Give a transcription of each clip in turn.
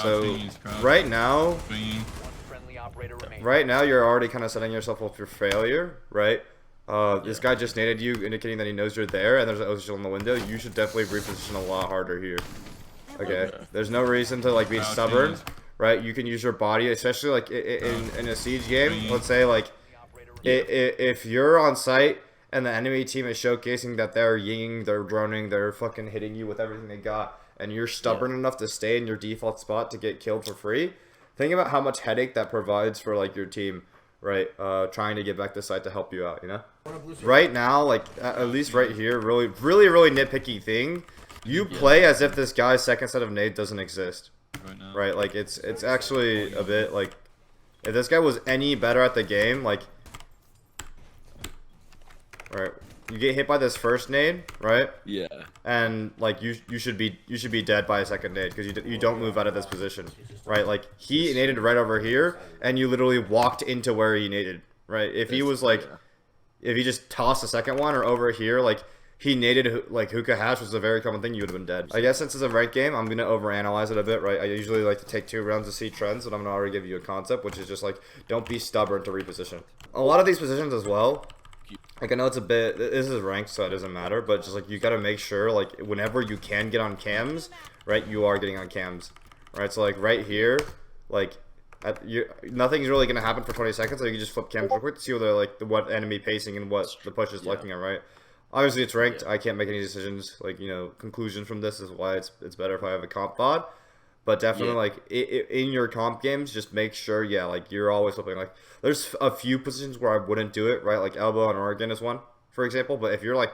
So right now, you're already kind of setting yourself up for failure, right? This guy just naded you, indicating that he knows you're there, and there's an OC on the window. You should definitely reposition a lot harder here. Okay? There's no reason to like be stubborn, right? You can use your body, especially like in a siege game. Let's say like if you're on site and the enemy team is showcasing that they're yinging, they're droning, they're fucking hitting you with everything they got, and you're stubborn enough to stay in your default spot to get killed for free. Think about how much headache that provides for like your team, right? Trying to get back to site to help you out, you know? Right now, like at least right here, really nitpicky thing. You play as if this guy's second set of nade doesn't exist, right? Like it's actually a bit like if this guy was any better at the game, like, right? You get hit by this first nade, right? Yeah. And like you should be dead by a second nade because you don't move out of this position, right? Like he naded right over here, and you literally walked into where he naded, right? If he was like, if he just tossed a second one or over here, like he naded like hookah hash, which is a very common thing, you would have been dead. I guess since it's a ranked game, I'm gonna overanalyze it a bit, right? I usually like to take 2 rounds to see trends, and I'm gonna already give you a concept, which is just like don't be stubborn to reposition. A lot of these positions as well. Like, I know it's a bit, this is ranked, so it doesn't matter, but just, like, you gotta make sure, like, whenever you can get on cams, right, you are getting on cams, right? So, like, right here, like, nothing's really gonna happen for 20 seconds, so you can just flip cams real quick to see whether, like, what enemy pacing and what the push is looking at, right? Obviously, it's ranked. I can't make any decisions, like, you know, conclusion from this is why it's better if I have a comp bot. But definitely, like, in your comp games, just make sure, like, you're always flipping. Like, there's a few positions where I wouldn't do it, right? Like, elbow on Oregon is one, for example. But if you're, like,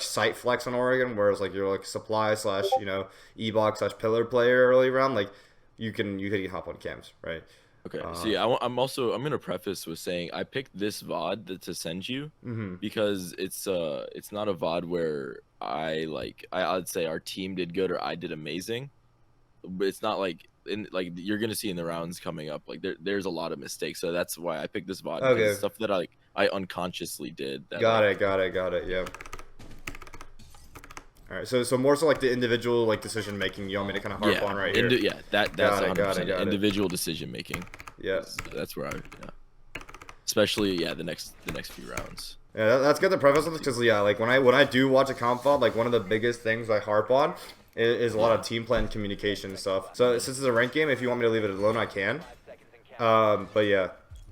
sight flex on Oregon, whereas, like, you're, like, supply slash, you know, E-box slash pillar player early round, like, you can hop on cams, right? Okay, so yeah, I'm gonna preface with saying I picked this VOD to send you because it's not a VOD where I'd say our team did good or I did amazing. But it's not like you're gonna see in the rounds coming up, like there's a lot of mistakes, so that's why I picked this VOD. Okay. Stuff that I unconsciously did. Got it. Yeah. All right. So more so like the individual like decision making. You want me to kind of harp on right here? That's 100% individual it. Decision making. Yeah. That's where especially the next few rounds. Yeah, that's good to preface with because like when I do watch a comp VOD, like one of the biggest things I harp on is a lot of team plan communication and stuff. So since it's a ranked game, if you want me to leave it alone, I can. But yeah,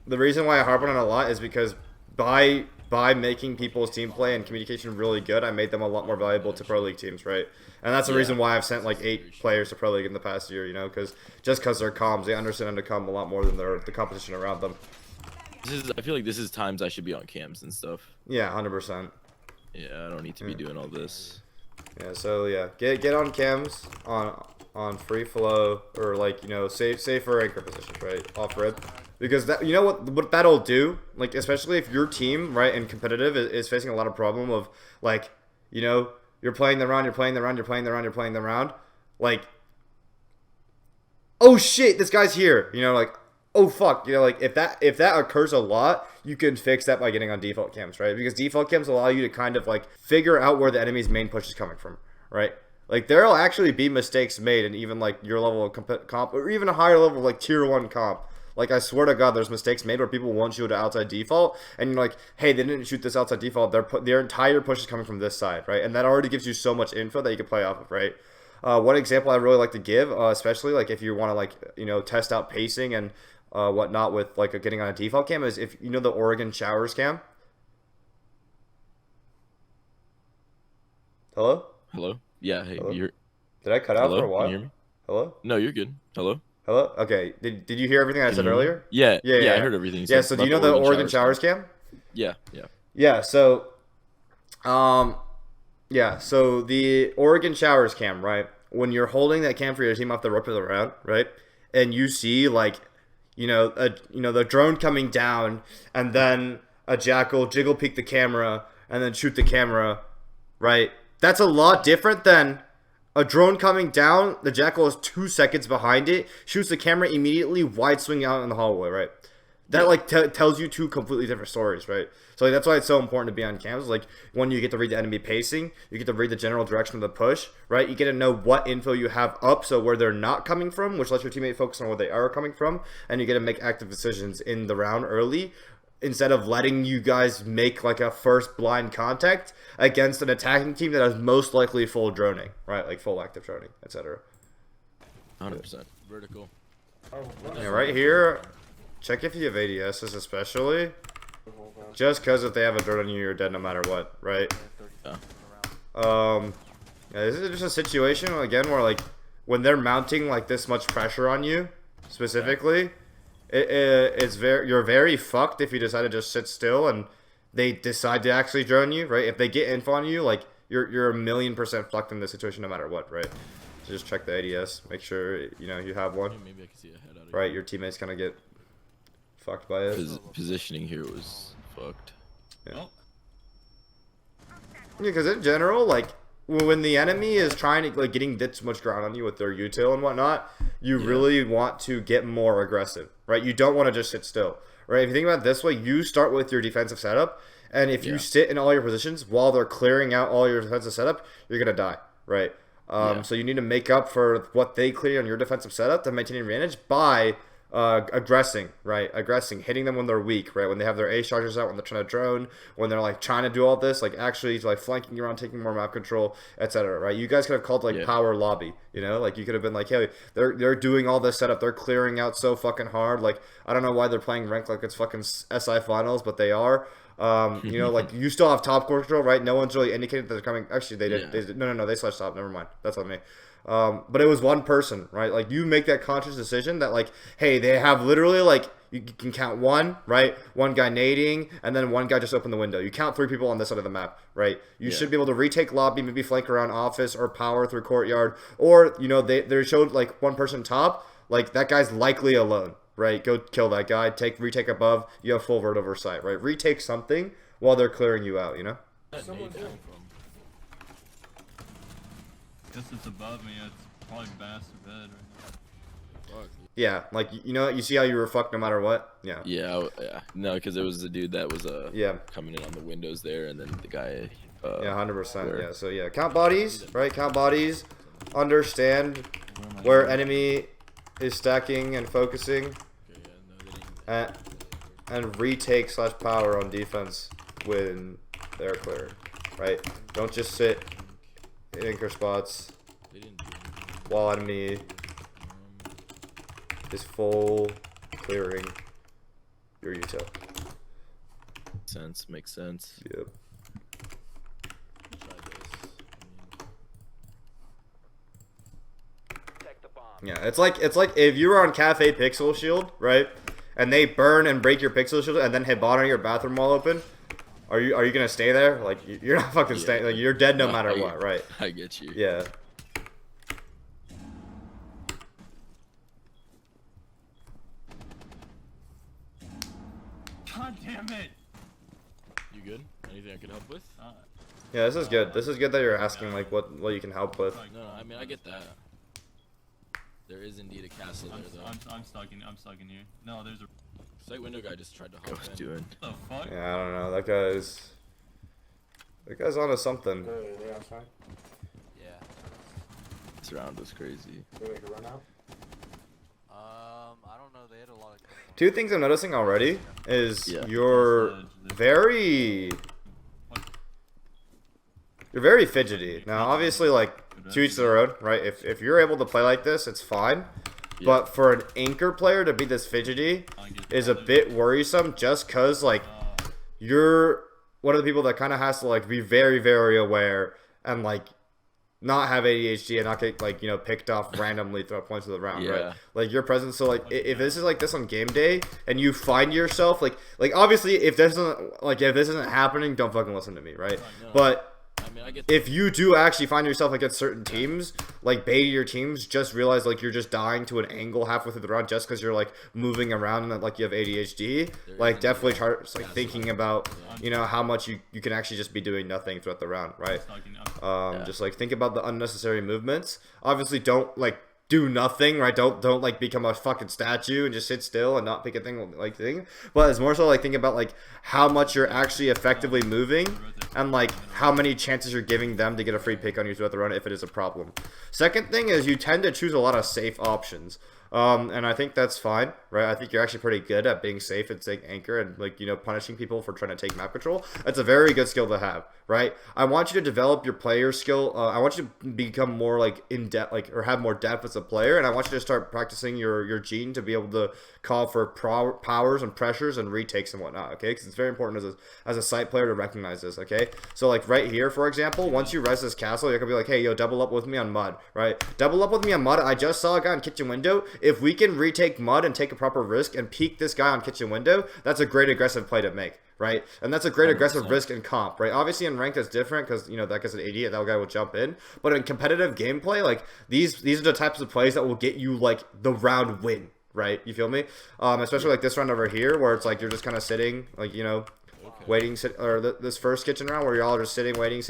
the reason why I harp on it a lot is because by making people's team play and communication really good, I made them a lot more valuable to Pro League teams, right? And that's the reason why I've sent like 8 players to Pro League in the past year, you know, because they're comms, they understand how to come a lot more than the competition around them. I feel like this is times I should be on cams and stuff. Yeah, 100%. Yeah, I don't need to be doing all this. Yeah, so yeah, get on cams on free flow or like, you know, safer anchor positions, right, off rib, because that, you know what that'll do, like especially if your team, right, and competitive is facing a lot of problem of like, you know, you're playing the round, like, oh shit, this guy's here, you know, like, oh fuck, you know, like if that occurs a lot, you can fix that by getting on default cams, right? Because default cams allow you to kind of like figure out where the enemy's main push is coming from, right? Like there'll actually be mistakes made in even like your level of comp or even a higher level of like tier 1 comp. Like I swear to God, there's mistakes made where people won't shoot outside default, and you're like, hey, they didn't shoot this outside default. Their entire push is coming from this side, right? And that already gives you so much info that you can play off of, right? One example I really like to give, especially like if you want to like, you know, test out pacing and whatnot with like getting on a default cam, is if you know the Oregon showers cam. Hello? Yeah, hey. Hello? Did I cut out for a while? Can you hear me? Hello? No, you're good. Hello? Okay. Did you hear everything I said earlier? Yeah, I heard everything you said. Yeah, so do you know the Oregon showers cam? Yeah. So so the Oregon showers cam, right? When you're holding that cam for your team off the rope of the round, right? And you see like, you know, the drone coming down, and then a jackal jiggle peek the camera and then shoot the camera, right? That's a lot different than a drone coming down, the jackal is 2 seconds behind it, shoots the camera immediately, wide swing out in the hallway, right? that like tells you two completely different stories, right? So like, that's why it's so important to be on cams. Like when you get to read the enemy pacing, you get to read the general direction of the push, right? You get to know what info you have up, so where they're not coming from, which lets your teammate focus on where they are coming from, and you get to make active decisions in the round early, instead of letting you guys make like a first blind contact against an attacking team that is most likely full droning, right? Like full active droning, etc. 100% vertical. Yeah, right here. Check if you have ADSs, especially. Just because if they have a drone on you, you're dead no matter what, right? Yeah. Yeah, this is just a situation again where like when they're mounting like this much pressure on you, specifically, you're very fucked if you decide to just sit still and they decide to actually drone you, right? If they get info on you, like you're 1,000,000% fucked in this situation no matter what, right? So just check the ADS, make sure you know you have one. Maybe I can see a head out of right? Your teammates kind of get fucked by it. Positioning here was fucked. Yeah. Because in general, like when the enemy is trying to like getting this much ground on you with their util and whatnot, you really want to get more aggressive, right? You don't want to just sit still, right? If you think about it this way, you start with your defensive setup, and if you sit in all your positions while they're clearing out all your defensive setup, you're gonna die, right? So you need to make up for what they clear on your defensive setup to maintain an advantage by aggressing, right? Aggressing, hitting them when they're weak, right? When they have their A chargers out, when they're trying to drone, when they're like trying to do all this, like actually like flanking around, taking more map control, etc. Right? You guys could have called like power lobby, you know? Like you could have been like, hey, they're doing all this setup, they're clearing out so fucking hard. Like I don't know why they're playing ranked like it's fucking SI finals, but they are. You know, like you still have top core control, right? No one's really indicated that they're coming. Actually, they did. They did. No, they slashed top. Never mind. That's on me. But it was one person, right? Like you make that conscious decision that like, hey, they have literally like you can count one, right? One guy nading, and then one guy just opened the window. You count 3 people on this side of the map, right? You should be able to retake lobby, maybe flank around office or power through courtyard, or you know they showed like one person top, like that guy's likely alone. Right, go kill that guy. Retake above. You have full vert oversight. Right, retake something while they're clearing you out. You know. Guess it's above me. It's probably bastard bed right now. Yeah, like you know, you see how you were fucked no matter what. Yeah. Yeah. No, because it was the dude that was coming in on the windows there, and then the guy. Yeah, 100%. Yeah. So yeah, count bodies. Right, count bodies. Understand where enemy is stacking and focusing, and retake / power on defense when they're cleared, right? Don't just sit in anchor spots while enemy is full clearing your util. Makes sense. Yep. Yeah, it's like if you were on Cafe Pixel Shield, right? And they burn and break your Pixel Shield and then hit bottom of your bathroom wall open. Are you gonna stay there? Like you're not fucking staying. Like you're dead no matter what, right? I get you. Yeah. God damn it! You good? Anything I can help with? Yeah, this is good. This is good that you're asking like what you can help with. No, I mean I get that. There is indeed a castle there, though. I'm stuck in here. No, there's a sight window guy just tried to hop in. What the fuck? Yeah, I don't know. That guy's onto something. Yeah. This round was crazy. I don't know. They had a lot of. 2 things I'm noticing already is you're very fidgety. Now, obviously, like. To each their own, right? If you're able to play like this, it's fine. Yeah. But for an anchor player to be this fidgety is a bit worrisome, just cause like you're one of the people that kind of has to like be very, very aware and like not have ADHD and not get like picked off randomly throughout points of the round, right? Like your presence. So like if this is like this on game day and you find yourself like obviously if this isn't happening, don't fucking listen to me, right? But if you do actually find yourself against certain teams, like baiting your teams, just realize like you're just dying to an angle halfway through the round just because you're like moving around and like you have ADHD. Like definitely start like thinking about how much you can actually just be doing nothing throughout the round, right? Just like think about the unnecessary movements. Obviously, don't like do nothing, right? Don't like become a fucking statue and just sit still and not pick a thing. But it's more so like think about like how much you're actually effectively moving and like how many chances you're giving them to get a free pick on you throughout the run if it is a problem. Second thing is you tend to choose a lot of safe options. And I think that's fine, right? I think you're actually pretty good at being safe and staying anchor and like, you know, punishing people for trying to take map control. That's a very good skill to have, right? I want you to develop your player skill. I want you to become more like in depth, like, or have more depth as a player. And I want you to start practicing your gene to be able to call for powers and pressures and retakes and whatnot, okay? Because it's very important as a site player to recognize this, okay? So like right here, for example, once you res this castle, you're gonna be like, hey, yo, double up with me on mud, right? Double up with me on mud. I just saw a guy on kitchen window. If we can retake mud and take a proper risk and peek this guy on kitchen window, that's a great aggressive play to make, right? And that's a great aggressive risk in comp, right? Obviously in ranked it's different because, you know, that guy's an idiot, that guy will jump in. But in competitive gameplay, like these are the types of plays that will get you like the round win, right? You feel me? Especially like this round over here where it's like you're just kind of sitting, like, you know, waiting, or this first kitchen round where y'all are just sitting, waiting,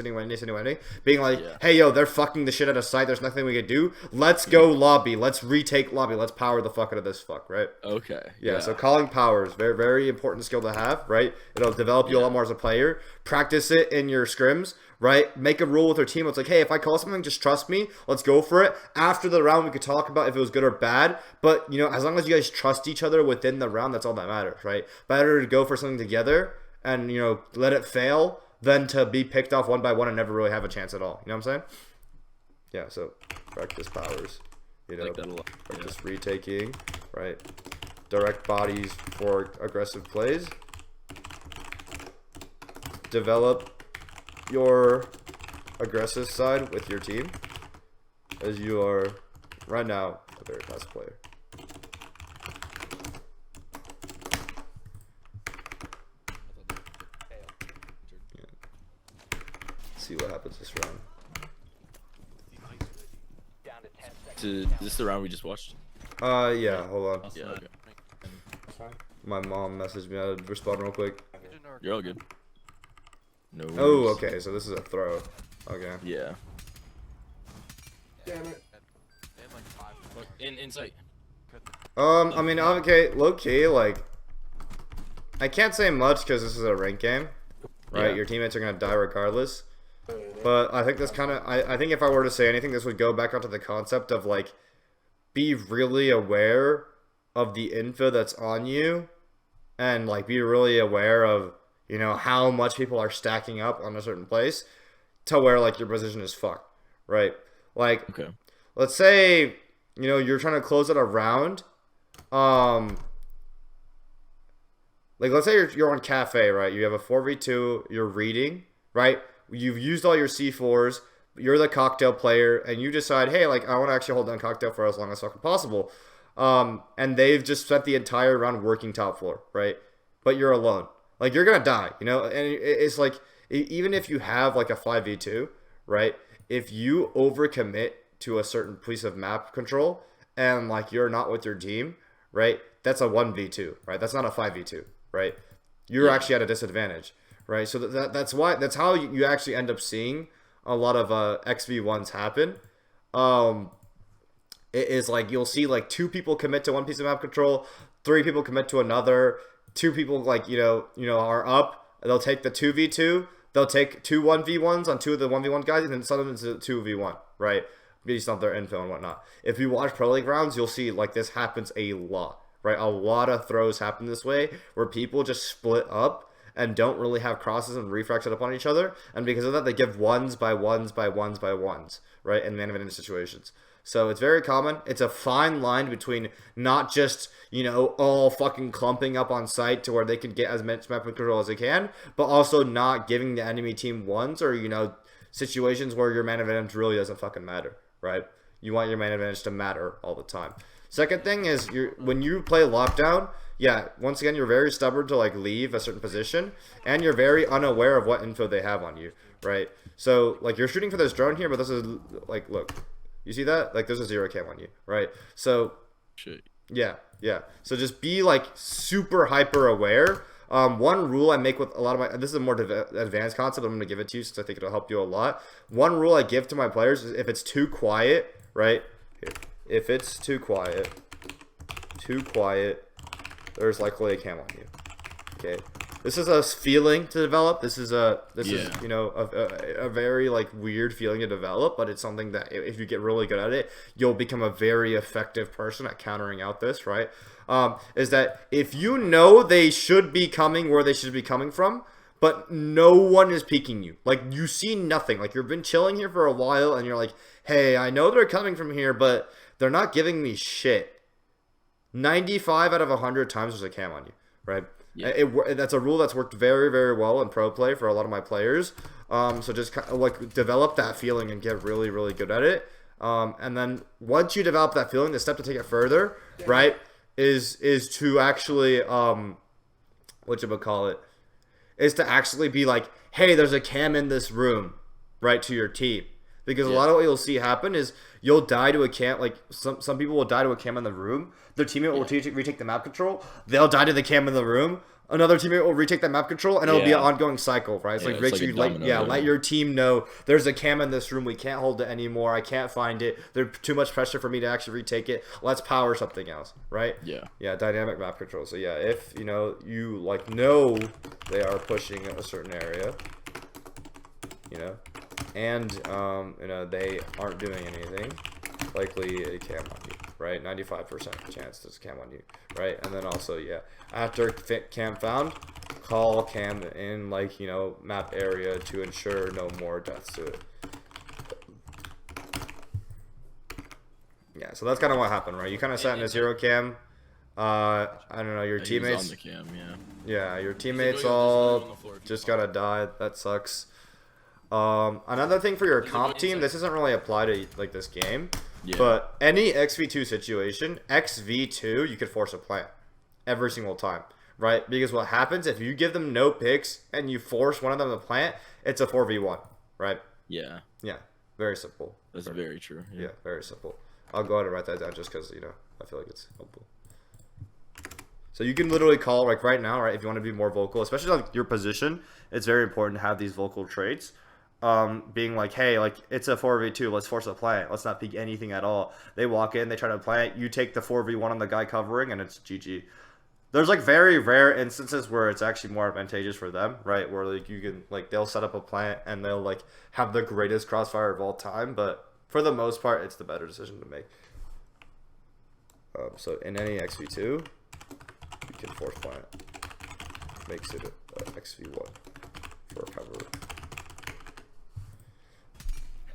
being like, hey, yo, they're fucking the shit out of sight. There's nothing we can do. Let's go lobby. Let's retake lobby. Let's power the fuck out of this fuck, right? Okay. Yeah, so calling powers, very, very important skill to have, right? It'll develop you a lot more as a player. Practice it in your scrims, right? Make a rule with your team. It's like, hey, if I call something, just trust me. Let's go for it. After the round, we could talk about if it was good or bad. But, you know, as long as you guys trust each other within the round, that's all that matters, right? Better to go for something together and, you know, let it fail than to be picked off one by one and never really have a chance at all. You know what I'm saying? Yeah, so practice powers. You know, like practice retaking, right? Direct bodies for aggressive plays. Develop your aggressive side with your team, as you are right now a very fast player. See what happens this round. Is this the round we just watched? Yeah, hold on. Yeah, okay. My mom messaged me. I'll respond real quick. You're all good. No. Oh, okay, so this is a throw. Okay. Yeah. Damn it. In sight. I mean, okay, low key, like, I can't say much because this is a rank game, right? Yeah. Your teammates are gonna die regardless. But I think this kind of, I think if I were to say anything, this would go back onto the concept of like, be really aware of the info that's on you, and like be really aware of, you know, how much people are stacking up on a certain place, to where like your position is fucked, right? Like, Okay. let's say, you know, you're trying to close out a round, like let's say you're on cafe, right? You have a 4v2, you're reading, right? You've used all your C4s, you're the cocktail player, and you decide, hey, like, I want to actually hold down cocktail for as long as fucking possible. And they've just spent the entire round working top floor, right? But you're alone. Like, you're gonna die, you know? And it's like, even if you have, like, a 5v2, right? If you overcommit to a certain piece of map control, and, like, you're not with your team, right? That's a 1v2, right? That's not a 5v2, right? You're actually at a disadvantage. Right, so that's how you actually end up seeing a lot of XV1s happen. It is like you'll see like 2 people commit to one piece of map control, 3 people commit to another, 2 people like you know are up. They'll take the 2v2, they'll take 2 1v1s on 2 of the 1v1 guys, and then send them into 2v1, right? Based on their info and whatnot. If you watch Pro League rounds, you'll see like this happens a lot, right? A lot of throws happen this way where people just split up and don't really have crosses and refracs set up on each other, and because of that, they give ones by ones by ones by ones, right, in man-of-man situations. So it's very common. It's a fine line between not just, you know, all fucking clumping up on site to where they can get as much map control as they can, but also not giving the enemy team ones or, you know, situations where your man advantage really doesn't fucking matter, right? You want your man advantage to matter all the time. Second thing is, when you play lockdown, yeah, once again, you're very stubborn to like leave a certain position, and you're very unaware of what info they have on you, right? So like you're shooting for this drone here, but this is like, look, you see that? Like there's a 0 cam on you, right? So Shit. yeah. So just be like super hyper aware. One rule I make with a lot of my, this is a more advanced concept, I'm going to give it to you since I think it'll help you a lot. One rule I give to my players is if it's too quiet, right? if it's too quiet, there's likely a cam on you. Okay. This is a feeling to develop. This is you know, a very like weird feeling to develop, but it's something that if you get really good at it, you'll become a very effective person at countering out this, right? Is that if you know they should be coming where they should be coming from, but no one is peeking you. Like, you see nothing. Like, you've been chilling here for a while, and you're like, hey, I know they're coming from here, but they're not giving me shit. 95 out of 100 times there's a cam on you, right? Yeah. That's a rule that's worked very, very well in pro play for a lot of my players. So just kind of like develop that feeling and get really, really good at it. And then once you develop that feeling, the step to take it further, right, is to actually whatchamacallit, is to actually be like, hey, there's a cam in this room, right, to your team. Because a lot of what you'll see happen is you'll die to a cam. Like some people will die to a cam in the room. Their teammate will retake the map control. They'll die to the cam in the room. Another teammate will retake that map control, and it'll be an ongoing cycle, right? It's like, make sure you let your team know there's a cam in this room. We can't hold it anymore. I can't find it. There's too much pressure for me to actually retake it. Let's power something else, right? Yeah, dynamic map control. So yeah, if you know they are pushing a certain area, you know, and you know, they aren't doing anything, likely a cam on you, right? 95% chance there's a cam on you, right? And then also, after cam found, call cam in, like, you know, map area to ensure no more deaths to it. Yeah, so that's kind of what happened, right? You kind of sat in a zero cam. I don't know, your teammates. On the cam, your teammates all just gotta die. That sucks. Another thing for your comp team, this doesn't really apply to like this game, but any XV2 situation, XV2, you could force a plant every single time, right? Because what happens if you give them no picks and you force one of them to plant, it's a 4v1, right? Yeah, very simple. That's very true. Yeah, very simple. I'll go ahead and write that down just because, you know, I feel like it's helpful. So you can literally call, like right now, right, if you want to be more vocal, especially like your position, it's very important to have these vocal traits. Being like, hey, like, it's a 4v2, let's force a plant, let's not peek anything at all. They walk in, they try to plant, you take the 4v1 on the guy covering, and it's GG. There's like very rare instances where it's actually more advantageous for them, right? Where like you can, like, they'll set up a plant and they'll like have the greatest crossfire of all time, but for the most part, it's the better decision to make. So in any XV2, you can force plant. Makes it XV1 for cover.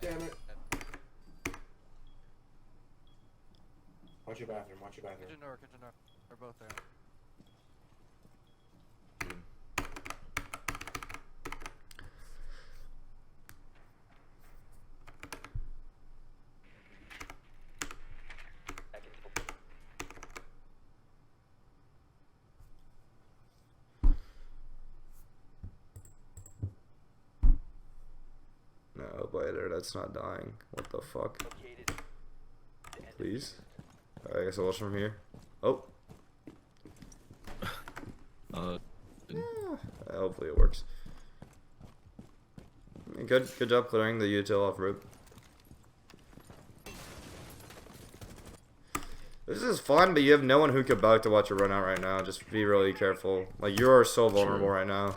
Damn it. Watch your bathroom, watch your bathroom. Kitchen door. They're both there. No, Blader, that's not dying. What the fuck? Please? I guess I'll watch from here. Oh. Hopefully it works. Good job clearing the util off route. This is fun, but you have no one who could bug to watch you run out right now. Just be really careful. Like, you are so vulnerable right now.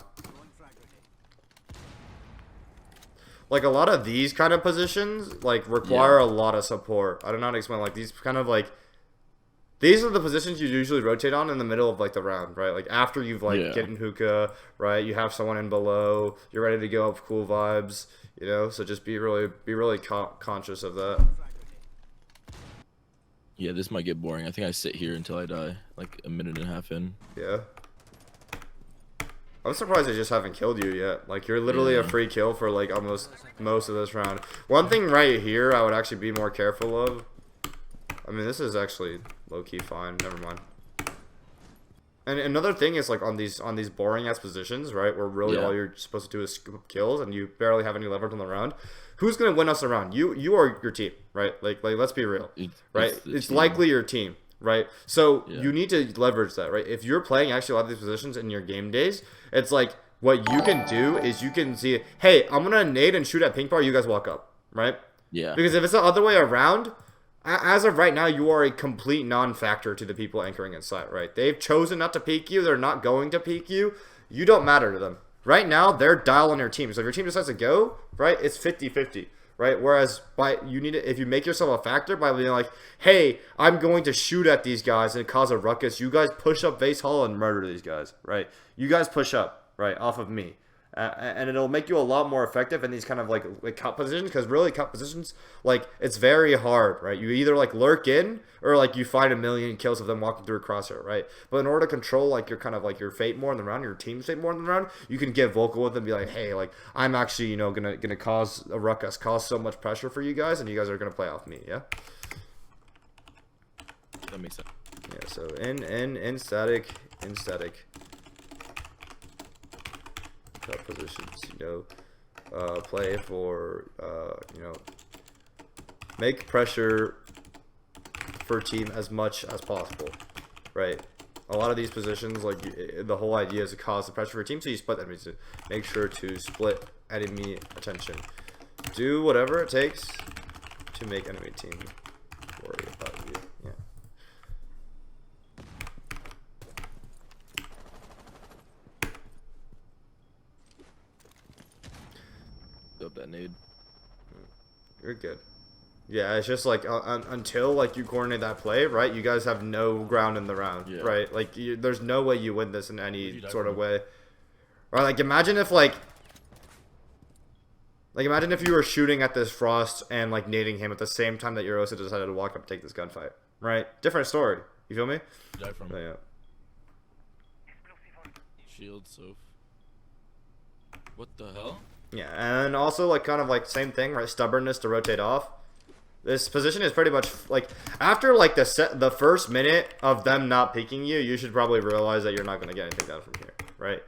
Like, a lot of these kind of positions, like, require a lot of support. I don't know how to explain. Like, these kind of, like, these are the positions you usually rotate on in the middle of, like, the round, right? Like, after you've, like, get in hookah, right? You have someone in below. You're ready to go up cool vibes, you know? So just be really conscious of that. Yeah, this might get boring. I think I sit here until I die, like a minute and a half in. Yeah. I'm surprised they just haven't killed you yet. Like, you're literally a free kill for, like, almost most of this round. One thing right here I would actually be more careful of. I mean, this is actually low-key fine. Never mind. And another thing is, like, on these boring-ass positions, right, where really all you're supposed to do is scoop up kills and you barely have any leverage on the round, who's going to win us around? You or your team, right? Like let's be real, right? It's likely your team. Right, so you need to leverage that, right? If you're playing actually a lot of these positions in your game days, it's like what you can do is you can see, hey, I'm gonna nade and shoot at pink bar. You guys walk up, right? Yeah. Because if it's the other way around, As of right now, you are a complete non-factor to the people anchoring inside, right? They've chosen not to peek you. They're not going to peek you. You don't matter to them. Right now, they're dial on your team. So if your team decides to go, right, it's 50-50, right? Whereas if you make yourself a factor by being like, hey, I'm going to shoot at these guys and cause a ruckus. You guys push up Vase Hall and murder these guys, right? You guys push up, right, off of me. And it'll make you a lot more effective in these kind of like cut positions, because really cut positions, like, it's very hard, right? You either like lurk in or like you find a million kills of them walking through a crosshair, right? But in order to control like your kind of like your fate more in the round, your team's fate more in the round, you can get vocal with them, be like, hey, like, I'm actually, you know, gonna cause a ruckus, cause so much pressure for you guys, and you guys are gonna play off me, yeah. That makes sense. Yeah. So in static. Cut positions, you know, play for, you know, make pressure for team as much as possible, right? A lot of these positions, like, the whole idea is to cause the pressure for team, so you split enemies. Make sure to split enemy attention. Do whatever it takes to make enemy team worry about you. Yeah. Up that nade. You're good. Yeah, it's just like until like you coordinate that play, right? You guys have no ground in the round, Yeah. right? Like there's no way you win this in any sort of way, right? Like imagine if imagine if you were shooting at this Frost and like nading him at the same time that Eurosa decided to walk up and take this gunfight, right? Different story. You feel me? Die from Yeah. shield, so. What the hell? Yeah, and also like kind of like same thing, right? Stubbornness to rotate off. This position is pretty much like after like the first minute of them not peeking you, you should probably realize that you're not gonna get anything done from here, right?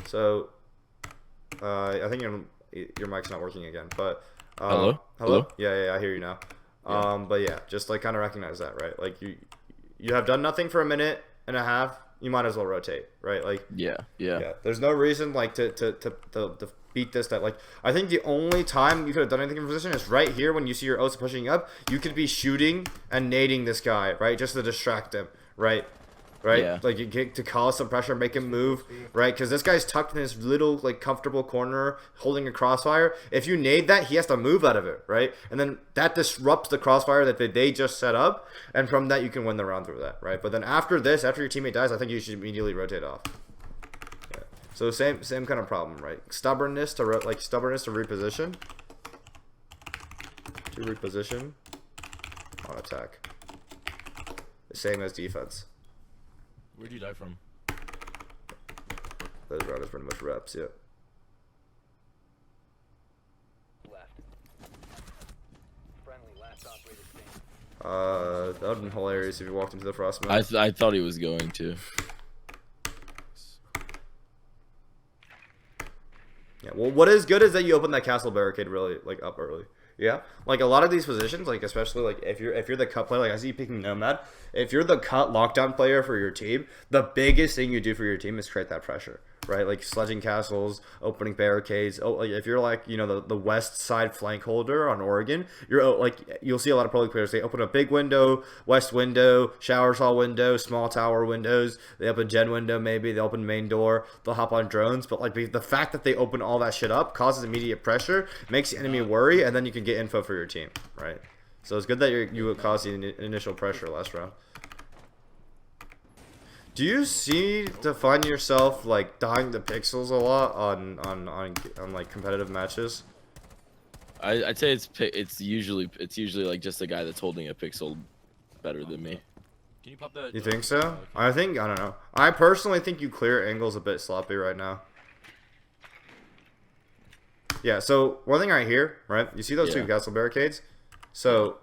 So, I think your mic's not working again, but Hello? hello? Yeah, I hear you now. But yeah, just like kind of recognize that, right? Like you have done nothing for a minute and a half. You might as well rotate, right? Like Yeah. There's no reason like to beat this. That like I think the only time you could have done anything in position is right here when you see your Osa pushing up. You could be shooting and nading this guy, right, just to distract him, right? Yeah. Like you get to cause some pressure, make him move, right? Because this guy's tucked in his little like comfortable corner, holding a crossfire. If you nade that, he has to move out of it, right? And then that disrupts the crossfire that they just set up, and from that you can win the round through that, right? But then after this, after your teammate dies, I think you should immediately rotate off. Yeah. So same kind of problem, right? Stubbornness to reposition. To reposition on attack. The same as defense. Where'd you die from? Those round is pretty much reps, yeah. That would've been hilarious if you walked into the frost mode. I thought he was going to. Yeah, well, what is good is that you open that castle barricade really like up early. Yeah, like a lot of these positions, like especially like if you're the cut player, like I see you picking Nomad. If you're the cut lockdown player for your team, the biggest thing you do for your team is create that pressure, right? Like sledging castles, opening barricades. Oh, like if you're like the west side flank holder on Oregon, you're like you'll see a lot of pro league players. They open a big window, west window, showers hall window, small tower windows. They open gen window maybe. They open main door. They'll hop on drones. But like the fact that they open all that shit up causes immediate pressure, makes the enemy worry, and then you can get info for your team, right? So it's good that you caused the initial pressure last round. Do you find yourself like dying to pixels a lot on like competitive matches? I'd say it's usually like just a guy that's holding a pixel better than me. Can you pop that? You think so? I don't know. I personally think you clear angles a bit sloppy right now. Yeah, so one thing right here, right? You see those two castle barricades? So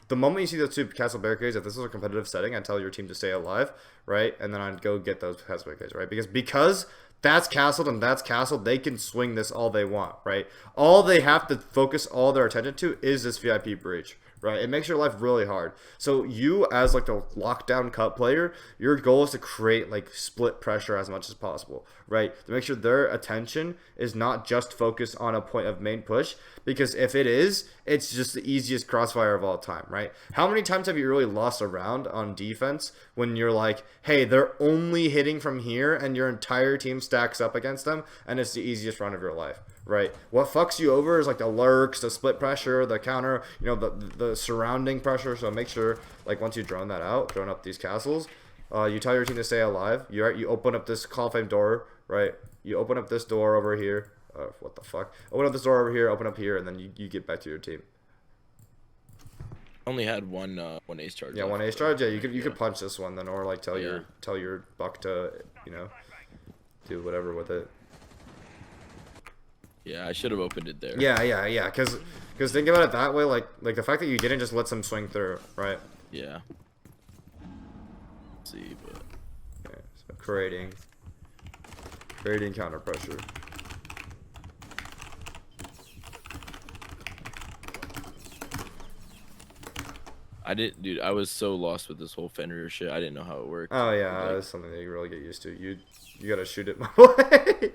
the moment you see those two castle barricades, if this was a competitive setting, I'd tell your team to stay alive, right? And then I'd go get those castle barricades, right? Because that's castled and that's castled, they can swing this all they want, right? All they have to focus all their attention to is this VIP breach, right? It makes your life really hard. So you, as like the lockdown cut player, your goal is to create like split pressure as much as possible, right? To make sure their attention is not just focused on a point of main push, because if it is, it's just the easiest crossfire of all time, right? How many times have you really lost a round on defense when you're like, hey, they're only hitting from here and your entire team stacks up against them and it's the easiest round of your life, right? What fucks you over is like the lurks, the split pressure, the counter, the surrounding pressure. So make sure, like, once you drone that out, drone up these castles, you tell your team to stay alive. You open up this Call of Fame door, right? You open up this door over here. What the fuck? Open up this door over here, open up here, and then you get back to your team. Only had one ace charge. Yeah, one ace charge. Yeah, you could punch this one then, or like tell your buck to do whatever with it. Yeah, I should have opened it there. Yeah. Because think about it that way, like the fact that you didn't just let them swing through, right? Yeah. Let's see, but yeah, so creating counter pressure. Dude, I was so lost with this whole Fenrir shit. I didn't know how it worked. Oh yeah, that's something that you really get used to. You gotta shoot it my way.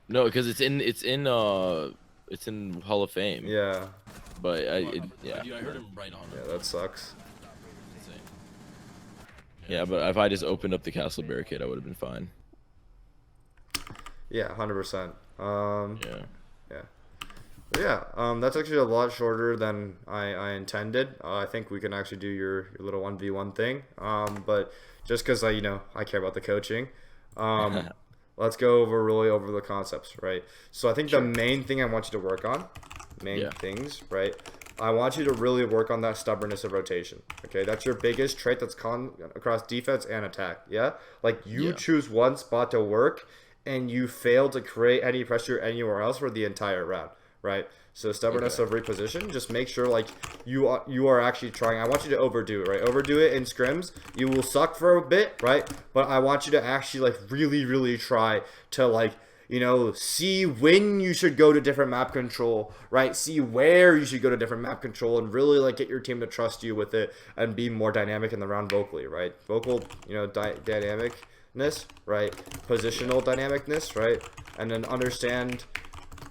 No, because it's in Hall of Fame. Yeah. But yeah. Dude, I heard him right on. Yeah, that sucks. Yeah, but if I just opened up the castle barricade, I would have been fine. Yeah, 100%. Yeah. Yeah, that's actually a lot shorter than I intended. I think we can actually do your little 1v1 thing. But just because I care about the coaching, let's go over the concepts, right? So I think the main thing I want you to work on, things, right? I want you to really work on that stubbornness of rotation. Okay, that's your biggest trait that's across defense and attack. Yeah, like you choose one spot to work, and you fail to create any pressure anywhere else for the entire round. Right, so stubbornness of reposition. Just make sure like you are actually trying. I want you to overdo it, right? Overdo it in scrims. You will suck for a bit, right? But I want you to actually like really try to like see when you should go to different map control, right? See where you should go to different map control, and really like get your team to trust you with it and be more dynamic in the round vocally, right? Vocal, dynamicness, right? Positional dynamicness, right? And then understand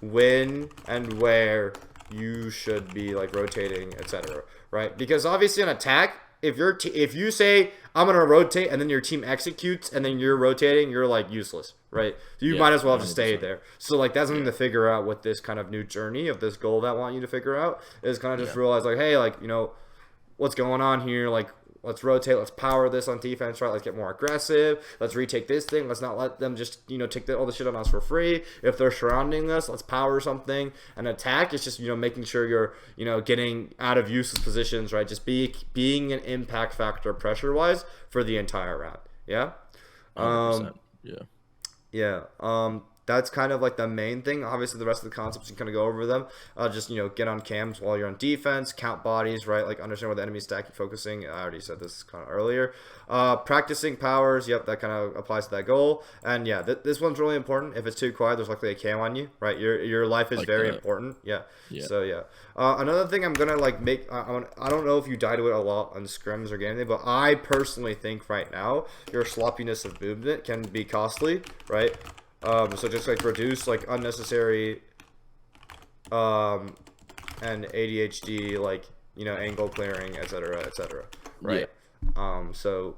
when and where you should be like rotating, etc. Right? Because obviously an attack, if you say I'm gonna rotate and then your team executes and then you're rotating, you're like useless, right? So you might as well just stay there. So like that's something to figure out with this kind of new journey of this goal that I want you to figure out is kind of just realize like, hey, like what's going on here, like. Let's rotate. Let's power this on defense, right? Let's get more aggressive. Let's retake this thing. Let's not let them just, take all the shit on us for free. If they're surrounding us, let's power something. And attack is just, making sure you're, getting out of useless positions, right? Just being an impact factor pressure-wise for the entire round. Yeah? 100%. Yeah. That's kind of like the main thing. Obviously, the rest of the concepts you kind of go over them. Just get on cams while you're on defense, count bodies, right? Like understand where the enemy's stacking, focusing. I already said this kind of earlier. Practicing powers. Yep, that kind of applies to that goal. And yeah, this one's really important. If it's too quiet, there's likely a cam on you, right? Your life is very important. Yeah. So yeah. Another thing I'm gonna like make. I don't know if you die to it a lot on scrims or anything, but I personally think right now your sloppiness of movement can be costly, right? So just like reduce like unnecessary and ADHD, like angle clearing, etc. Right. So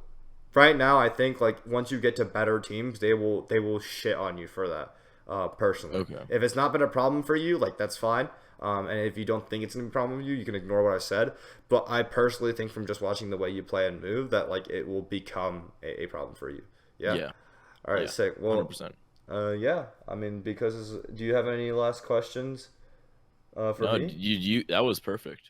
right now I think like once you get to better teams, they will shit on you for that. Personally. Okay. If it's not been a problem for you, like that's fine. And if you don't think it's gonna be a problem with you, you can ignore what I said. But I personally think from just watching the way you play and move that like it will become a problem for you. Yeah. All right, sick. Well, 100%. Yeah, I mean, because do you have any last questions for me? You that was perfect.